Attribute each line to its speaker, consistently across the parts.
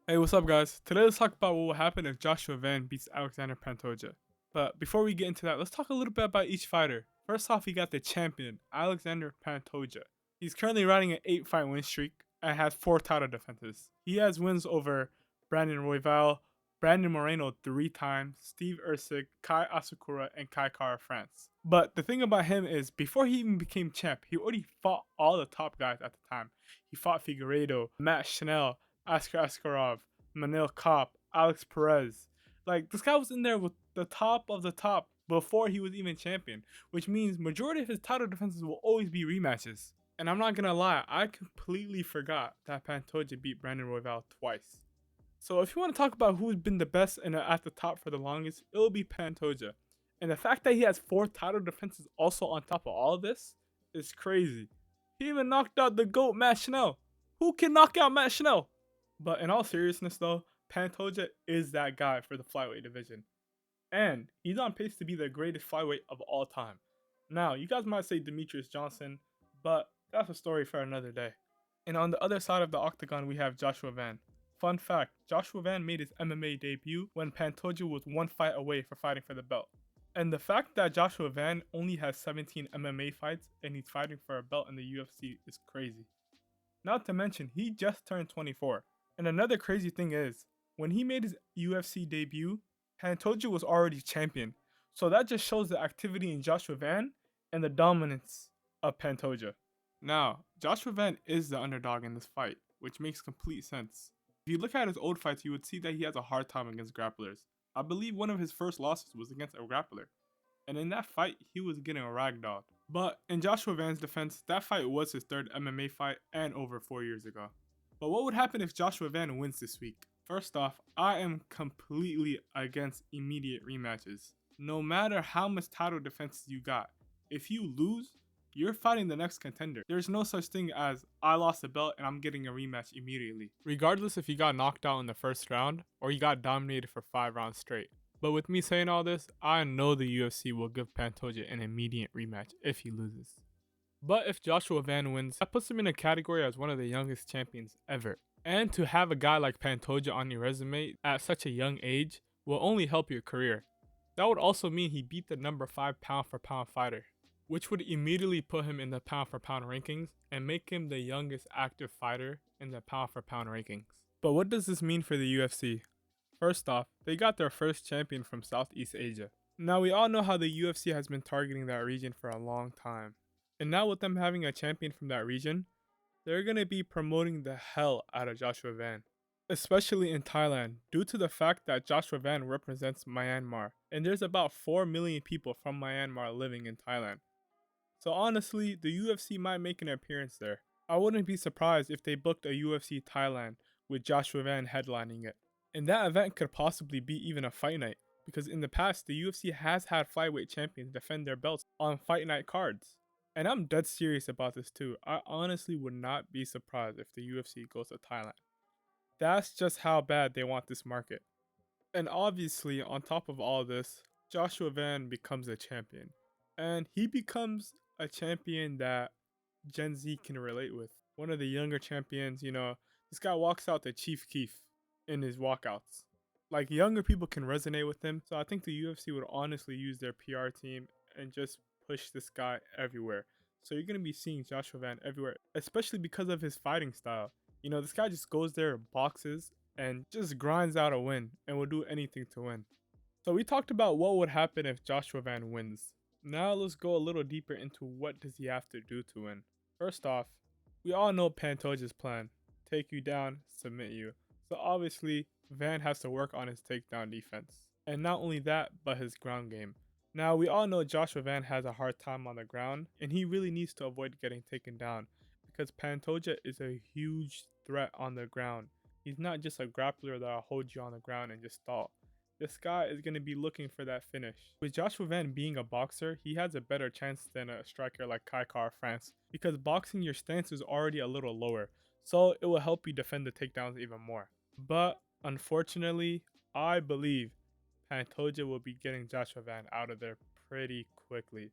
Speaker 1: Hey, what's up, guys? Today, let's talk about what will happen if Joshua Van beats Alexander Pantoja. But before we get into that, let's talk a little bit about each fighter. First off, we got the champion, Alexander Pantoja. He's currently riding an 8-fight win streak and has 4 title defenses. He has wins over Brandon Royval, Brandon Moreno 3 times, Steve Usyk, Kai Asakura, and Kai Kara France. But the thing about him is, before he even became champ, he already fought all the top guys at the time. He fought Figueiredo, Matt Schnell, Askar Askarov, Manil Kopp, Alex Perez. Like, this guy was in there with the top of the top before he was even champion, which means majority of his title defenses will always be rematches. And I'm not gonna lie, I completely forgot that Pantoja beat Brandon Royval twice. So if you want to talk about who's been the best and at the top for the longest, it'll be Pantoja. And the fact that he has 4 title defenses also on top of all of this is crazy. He even knocked out the GOAT Matt Schnell. Who can knock out Matt Schnell? But in all seriousness though, Pantoja is that guy for the flyweight division. And he's on pace to be the greatest flyweight of all time. Now, you guys might say Demetrius Johnson, but that's a story for another day. And on the other side of the octagon, we have Joshua Van. Fun fact, Joshua Van made his MMA debut when Pantoja was 1 fight away for fighting for the belt. And the fact that Joshua Van only has 17 MMA fights and he's fighting for a belt in the UFC is crazy. Not to mention, he just turned 24. And another crazy thing is, when he made his UFC debut, Pantoja was already champion. So that just shows the activity in Joshua Van and the dominance of Pantoja. Now, Joshua Van is the underdog in this fight, which makes complete sense. If you look at his old fights, you would see that he has a hard time against grapplers. I believe one of his first losses was against a grappler. And in that fight, he was getting ragdolled. But in Joshua Van's defense, that fight was his third MMA fight and over 4 years ago. But what would happen if Joshua Van wins this week? First off, I am completely against immediate rematches. No matter how much title defenses you got, if you lose, you're fighting the next contender. There's no such thing as I lost the belt and I'm getting a rematch immediately. Regardless if you got knocked out in the first round or you got dominated for 5 rounds straight. But with me saying all this, I know the UFC will give Pantoja an immediate rematch if he loses. But if Joshua Van wins, that puts him in a category as one of the youngest champions ever. And to have a guy like Pantoja on your resume at such a young age will only help your career. That would also mean he beat the number 5 pound for pound fighter, which would immediately put him in the pound for pound rankings and make him the youngest active fighter in the pound for pound rankings. But what does this mean for the UFC? First off, they got their first champion from Southeast Asia. Now, we all know how the UFC has been targeting that region for a long time. And now, with them having a champion from that region, they're going to be promoting the hell out of Joshua Van, especially in Thailand, due to the fact that Joshua Van represents Myanmar, and there's about 4 million people from Myanmar living in Thailand. So honestly, the UFC might make an appearance there. I wouldn't be surprised if they booked a UFC Thailand with Joshua Van headlining it. And that event could possibly be even a fight night, because in the past, the UFC has had flyweight champions defend their belts on fight night cards. And I'm dead serious about this too. I honestly would not be surprised if the UFC goes to Thailand. That's just how bad they want this market. And obviously, on top of all this, Joshua Van becomes a champion. And he becomes a champion that Gen Z can relate with. One of the younger champions, this guy walks out the Chief Keef in his walkouts. Like, younger people can resonate with him. So I think the UFC would honestly use their PR team and just push this guy everywhere. So you're going to be seeing Joshua Van everywhere, especially because of his fighting style. This guy just goes there, boxes, and just grinds out a win and will do anything to win. So we talked about what would happen if Joshua Van wins. Now let's go a little deeper into what does he have to do to win. First off, we all know Pantoja's plan. Take you down, submit you. So obviously, Van has to work on his takedown defense. And not only that, but his ground game. Now, we all know Joshua Van has a hard time on the ground, and he really needs to avoid getting taken down because Pantoja is a huge threat on the ground. He's not just a grappler that'll hold you on the ground and just stall. This guy is going to be looking for that finish. With Joshua Van being a boxer, he has a better chance than a striker like Kai Kara France because boxing your stance is already a little lower, so it will help you defend the takedowns even more. But unfortunately, I believe Pantoja will be getting Joshua Van out of there pretty quickly.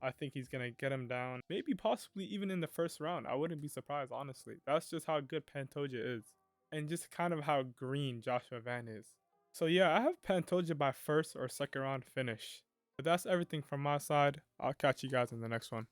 Speaker 1: I think he's going to get him down, maybe possibly even in the first round. I wouldn't be surprised, honestly. That's just how good Pantoja is. and just kind of how green Joshua Van is. So yeah, I have Pantoja by first or second round finish. But that's everything from my side. I'll catch you guys in the next one.